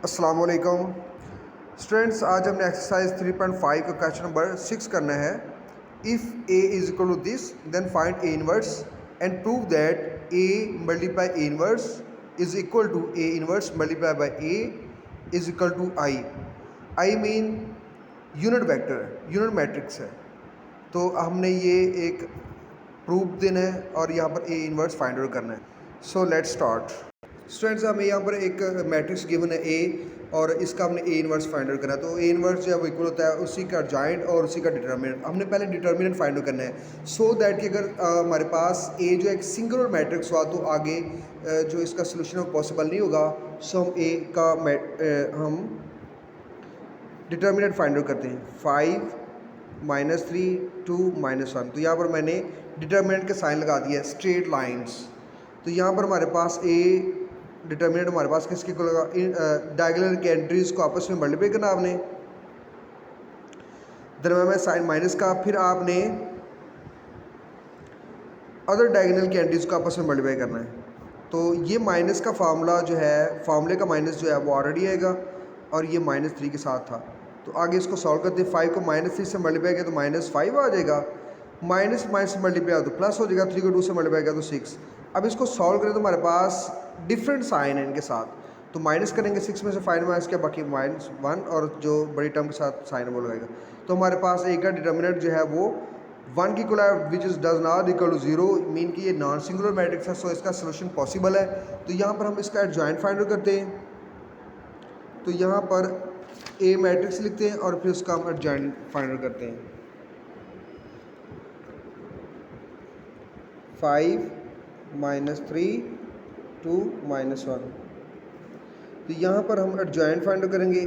अस्सलाम वालेकुम स्टूडेंट्स, आज हमने एक्सरसाइज 3.5 का क्वेश्चन नंबर 6 करना है। If A is equal to this then find A inverse and prove that A multiply A inverse is equal to A inverse multiply by A is equal to I mean unit vector unit matrix है। तो हमने ये एक proof देना है और यहाँ पर ए इनवर्स फाइंड आउट करना है। So let's start. स्टूडेंट्स, हमें यहाँ पर एक मैट्रिक्स गिवन है ए और इसका हमने ए इनवर्स फाइंड आउट करना है। तो ए इनवर्स जो है वो इक्वल होता है उसी का जॉइंट और उसी का डिटर्मिनेंट। हमने पहले डिटर्मिनेंट फाइंड आउट करना है सो दैट कि अगर हमारे पास ए जो एक सिंगुलर मैट्रिक्स हुआ तो आगे जो इसका सोल्यूशन है वो पॉसिबल नहीं होगा। सो हम ए का हम डिटर्मिनेंट फाइंड आउट करते हैं 5 -3 2 -1। तो यहाँ पर मैंने डिटर्मिनेंट के साइन लगा दिया स्ट्रेट लाइंस। तो यहाँ पर हमारे पास ए डिटर्मिनेंट हमारे पास किसके को लगा, डायगोनल के एंट्रीज को आपस में मल्टीप्लाई करना आपने, दरम्यान में साइन माइनस का, फिर आपने अदर डायगोनल के एंट्रीज को आपस में मल्टीप्लाई करना है। तो ये माइनस का फार्मूला जो है, फार्मूले का माइनस जो है वो ऑलरेडी आएगा और ये -3 के साथ था। तो आगे इसको सॉल्व करते हैं। 5 को -3 से मल्टीप्लाई किया तो -5 आ जाएगा, माइनस माइनस मल्टीप्लाई तो प्लस हो जाएगा, 3 को 2 से मल्टीप्लाई किया तो 6। अब इसको सॉल्व करें तो हमारे पास डिफरेंट साइन है इनके साथ। तो माइनस करेंगे 6 में से 5 माइनस किया, बाकी -1 और जो बड़ी टर्म के साथ साइन वो लगाएगा। तो हमारे पास ए का डिटर्मिनेंट जो है वो 1 की इक्वल है which is does not equal to 0, mean कि ये नॉन सिंगुलर मैट्रिक्स है। सो इसका सोल्यूशन पॉसिबल है। तो यहाँ पर हम इसका एडजॉइंट फाइंड आउट करते हैं। तो यहाँ पर ए मैट्रिक्स लिखते हैं और फिर उसका हम एडजॉइंट फाइंड आउट करते हैं। 5 -3 2 -1। तो यहाँ पर हम एडजॉइंट फाइंड आउट करेंगे।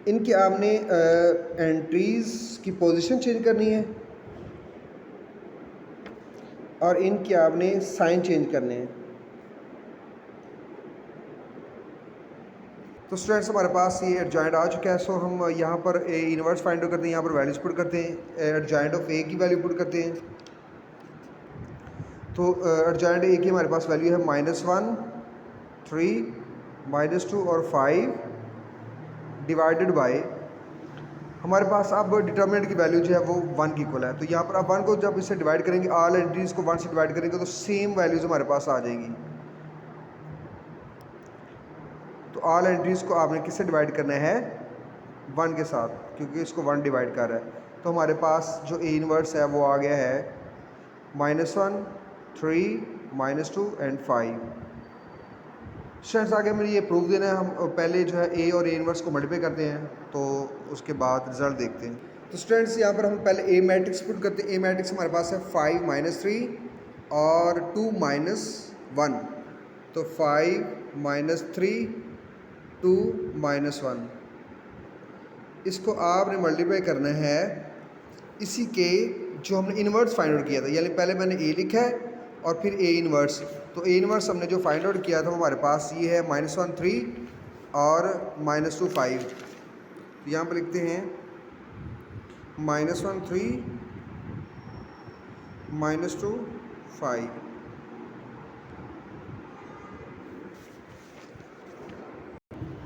इनके आपने एंट्रीज की पोजीशन चेंज करनी है और इनके आपने साइन चेंज करने हैं। तो स्टूडेंट्स, हमारे पास ये एडजॉइंट आ चुका है। सो हम यहाँ पर ए इनवर्स फाइंड आउट करते हैं, यहाँ पर वैल्यूज पुट करते हैं, एडजॉइंट ऑफ ए की वैल्यू पुट करते हैं। तो एडजॉइंट ए की हमारे पास वैल्यू है -1 3 -2 और 5 डिवाइडेड बाय, हमारे पास अब डिटर्मिनेंट की वैल्यू जो है वो 1 की इक्वल है। तो यहाँ पर अब 1 को जब इससे डिवाइड करेंगे, ऑल एंट्रीज को 1 से डिवाइड करेंगे तो सेम वैल्यूज हमारे पास आ जाएगी। तो ऑल एंट्रीज को आपने किससे डिवाइड करना है, 1 के साथ, क्योंकि इसको 1 डिवाइड कर रहा है। तो हमारे पास जो ए इनवर्स है वो आ गया है -1 3 -2 एंड 5। स्टूडेंट्स, आगे हमें ये प्रूफ देना है। हम पहले जो है ए और ए इनवर्स को मल्टीप्लाई करते हैं तो उसके बाद रिजल्ट देखते हैं। तो स्टूडेंट्स, यहाँ पर हम पहले ए मैट्रिक्स पुट करते हैं। ए मैट्रिक्स हमारे पास है 5 -3 और 2 -1। तो 5 -3 2 -1, इसको आपने मल्टीप्लाई करना है इसी के जो हमने इन्वर्स फाइंड आउट किया था। यानी पहले मैंने ए लिखा है और फिर ए इन्वर्स। तो ए इन्वर्स हमने जो फाइंड आउट किया था वो हमारे पास ये है -1 3 और -2 5। तो यहाँ पर लिखते हैं -1 3 -2 5।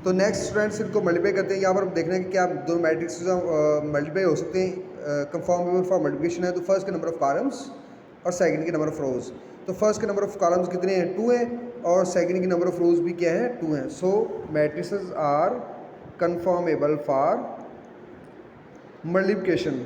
तो नेक्स्ट स्टूडेंट्स, इनको मल्टीप्लाई करते हैं। यहाँ पर देखना है कि क्या दोनों मैट्रिक्स मल्टीप्लाई हो सकते हैं। कंफर्मेबल फॉर मल्टीप्लिकेशन है तो फर्स्ट के नंबर ऑफ कॉलम्स और सेकंड के नंबर ऑफ रोज। तो फर्स्ट के नंबर ऑफ कॉलम्स कितने हैं, 2 हैं, और सेकंड के नंबर ऑफ रोज भी क्या है, 2 हैं। So matrices are conformable for multiplication.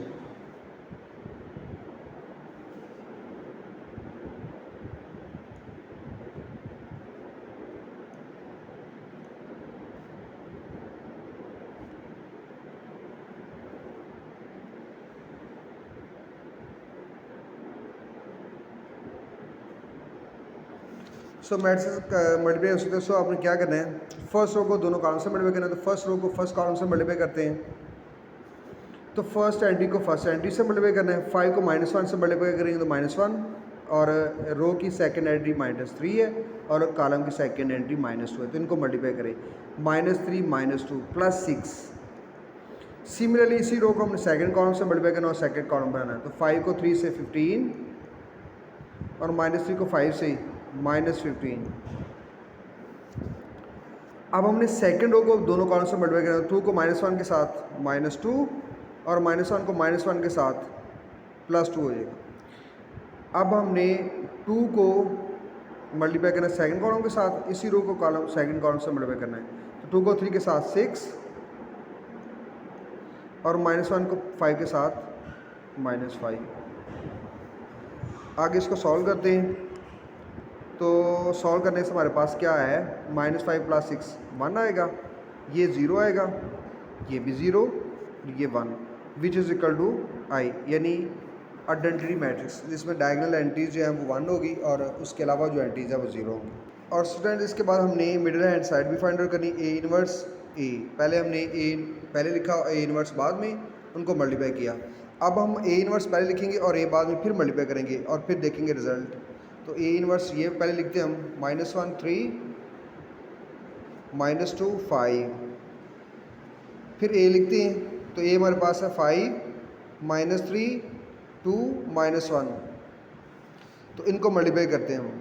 So matrix multiply हो सकते हैं। सो आपने क्या करना है, फर्स्ट रो को दोनों कॉलम से मल्टीप्लाई करना है। तो फर्स्ट रो को फर्स्ट कॉलम से मल्टीप्लाई करते हैं। तो फर्स्ट एंट्री को फर्स्ट एंट्री से मल्टीप्लाई करना है। 5 को -1 से मल्टीप्लाई करेंगे तो -1, और रो की सेकंड एंट्री -3 है और कॉलम की सेकंड एंट्री -2 है। तो इनको मल्टीप्लाई करें, -3 -2 +6 सिमिलरली इसी रो को हमने सेकंड कॉलम से मल्टीप्लाई करना और सेकंड कॉलम बनाना है। तो 5 को 3 से 15 और -3 को 5 से -15। अब हमने सेकंड रो को दोनों कॉलम से मल्टीप्लाई करना है। 2 को -1 के साथ -2 और -1 को -1 के साथ +2 हो जाएगा। अब हमने 2 को मल्टीप्लाई करना है सेकंड कॉलम के साथ, इसी रो को कॉलम सेकंड कॉलम से मल्टीप्लाई करना है। तो 2 को 3 के साथ 6 और -1 को 5 के साथ -5। आगे इसको सॉल्व करते हैं। तो सॉल्व करने से हमारे पास क्या है, -5 + 6 1 आएगा, ये 0 आएगा, ये भी 0, ये 1, विच इज़ इक्वल टू आई, यानी आइडेंटिटी मैट्रिक्स जिसमें डायगोनल एंट्रीज जो है वो 1 होगी और उसके अलावा जो एंट्रीज है वो 0 होंगी। और स्टूडेंट इसके बाद हमने मिडिल हैंड साइड भी फाइंड आउट करनी। ए इनवर्स ए, पहले हमने ए पहले लिखा, ए इनवर्स बाद में, उनको मल्टीप्लाई किया। अब हम ए इनवर्स पहले लिखेंगे और ए बाद में फिर मल्टीप्लाई करेंगे और फिर देखेंगे रिजल्ट। तो ए इनवर्स ये पहले लिखते हैं हम, -1 3 -2 5, फिर ए लिखते हैं। तो ए हमारे पास है 5 -3 2 -1, तो इनको मल्टीप्लाई करते हैं हम।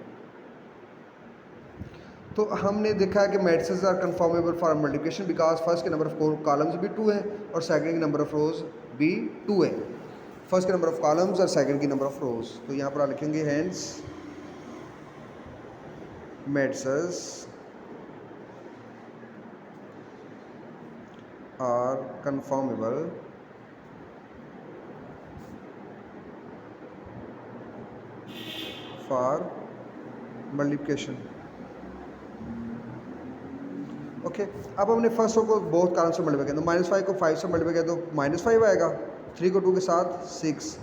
तो हमने देखा है कि matrices are conformable for multiplication because first के नंबर ऑफ कॉलम्स भी 2 है और सेकंड के नंबर ऑफ रोज भी 2 है। फर्स्ट के नंबर ऑफ कॉलम्स और सेकंड की नंबर ऑफ रोज। तो यहाँ पर आप लिखेंगे hence matrices are conformable for multiplication. Okay, अब हमने फर्स्ट रो को बहुत कॉलम से मल्टीप्लाई किया। तो -5 को 5 से मल्टीप्लाई किया तो -5 आएगा, 3 को 2 के साथ 6।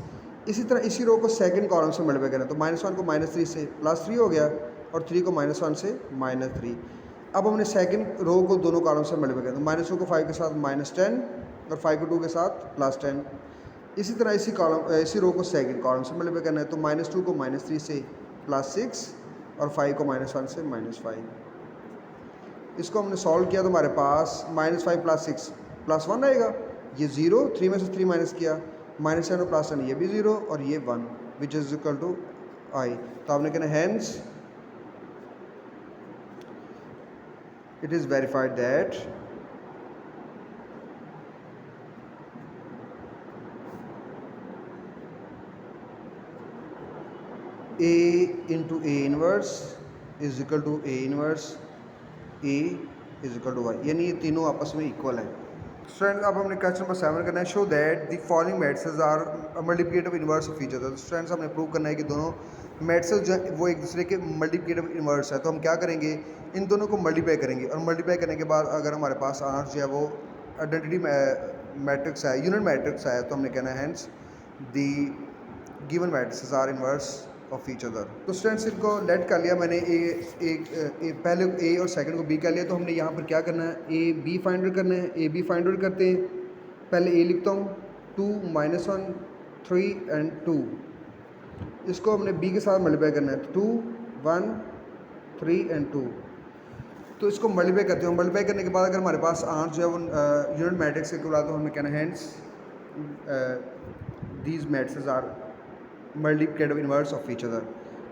इसी तरह इसी रो को सेकंड कॉलम से मल्टीप्लाई करना। तो -1 को -3 से +3 हो गया और 3 को -1 से -3। अब हमने सेकंड रो को दोनों कॉलम से मल्टीप्लाई किया। तो -2 को 5 के साथ -10 और 5 को 2 के साथ +10। इसी तरह इसी रो को सेकंड कॉलम से मल्टीप्लाई करना है। तो -2 को -3 से +6 और 5 को -1 से -5। इसको हमने सॉल्व किया तो हमारे पास -5 + 6 +1 आएगा, ये 0, 3 में से 3 माइनस किया, -10 और +10 ये भी 0 और ये 1, which is equal to I. तो आपने कहना hence it is verified that A into A inverse is equal to A inverse A is equal to Y, यानी ये तीनों आपस में इक्वल हैं। स्टूडेंट्स अब हमने क्वेश्चन नंबर 7 करना है। Show that the following matrices are multiplicative inverse of each other. Students हमने प्रूव करना है कि दोनों मैट्रिसेस जो है वो एक दूसरे के मल्टीप्लिकेटिव इनवर्स है। तो हम क्या करेंगे, इन दोनों को मल्टीप्लाई करेंगे और मल्टीप्लाई करने के बाद अगर हमारे पास आंसर जो है वो आइडेंटिटी मैट्रिक्स है, यूनिट मैट्रिक्स है, तो हमने कहना है hence the given matrices are inverse of each other. तो स्टूडेंट्स इनको लेट कर लिया मैंने, पहले ए और सेकंड को बी कर लिया। तो हमने यहाँ पर क्या करना है, ए बी फाइंड आउट करना है। ए बी फाइंड आउट करते हैं। पहले ए लिखता हूँ, 2 -1 3 एंड 2, इसको हमने बी के साथ मल्टीप्लाई करना है। 2 1 3 एंड 2, तो इसको मल्टीप्लाई करते हैं। मल्टीप्लाई करने के बाद अगर हमारे पास आंसर जो है वो यूनिट मैट्रिक्स के इक्वल आता है, तो हमें कहना है hence these matrices are multiplicative inverse of each other.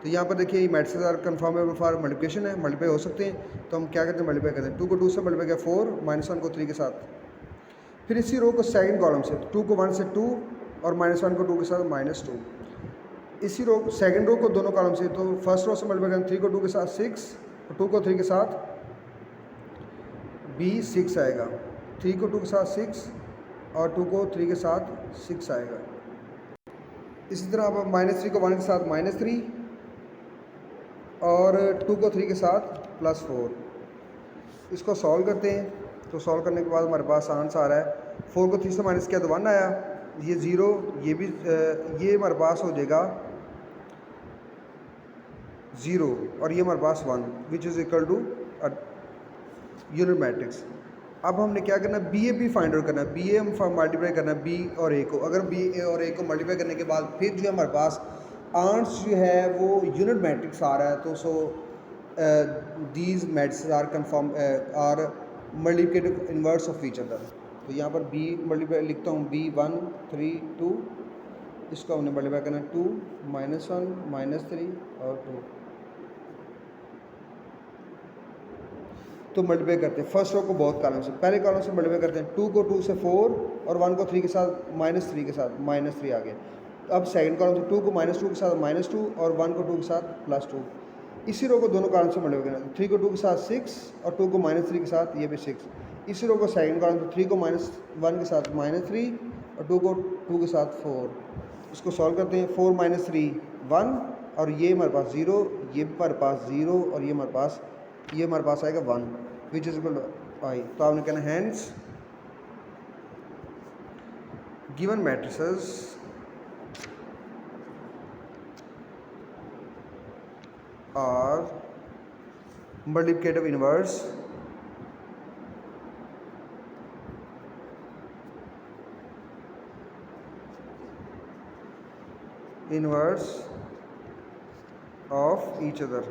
तो यहाँ पर देखिए matrices are conformable for multiplication है, मल्टीप्लाई हो सकते हैं। तो हम क्या करते हैं, मल्टीप्लाई करते हैं। 2 को 2 से मल्टीप्लाई किया 4, -1 को 3 के साथ। फिर इसी रो को सेकंड कॉलम से 2 को 1 से 2 और -1 को 2 के साथ -2। इसी रो सेकंड रो को दोनों कॉलम से, तो फर्स्ट रो से मल्टीप्लाई करें, 3 को 2 के साथ 6 और 2 को 3 के साथ भी 6 आएगा, 3 को 2 के साथ 6 और 2 को 3 के साथ 6 आएगा। इसी तरह अब -3 को 1 के साथ -3 और 2 को 3 के साथ +4। इसको सॉल्व करते हैं। तो सॉल्व करने के बाद हमारे पास आंसर आ रहा है, 4 को 3 से माइनस किया तो 1 आया, ये 0, ये भी ये हमारे पास हो जाएगा 0 और ये हमारे पास 1, which is equal to unit matrix. अब हमने क्या करना है, B A B find out करना है। बी ए हम मल्टीप्लाई करना है बी और ए को। अगर बी ए और ए को मल्टीप्लाई करने के बाद फिर जो है हमारे पास आंसर जो है वो यूनिट मैट्रिक्स आ रहा है, तो so these matrix are conform are multiplicative inverse of each other. तो यहाँ पर b मल्टीप्लाई लिखता हूँ, b 1 3 2, इसको हमने मल्टीप्लाई करना 2 -1 -3 और 2। तो मल्टीप्लाई करते हैं फर्स्ट रो को बहुत कॉलम से, पहले कॉलम से मल्टीप्लाई करते हैं। 2 को 2 से 4 और 1 को 3 के साथ -3 के साथ -3 आ गया। अब सेकंड कॉलम से 2 को -2 के साथ -2 और 1 को 2 के साथ +2। इसी रो को दोनों कॉलम से मल्टीप्लाई करना, 3 को 2 के साथ 6 और 2 को -3 के साथ ये भी 6। इसी रो को सेकंड कॉलम से 3 को -1 के साथ -3 और 2 को 2 के साथ 4। इसको सॉल्व करते हैं। 4 - 3 1 और ये हमारे पास 0, ये हमारे पास 0 और ये हमारे पास आएगा 1 which is equal to I. तो आपने कहना hence given matrices are multiplicative inverse of each other।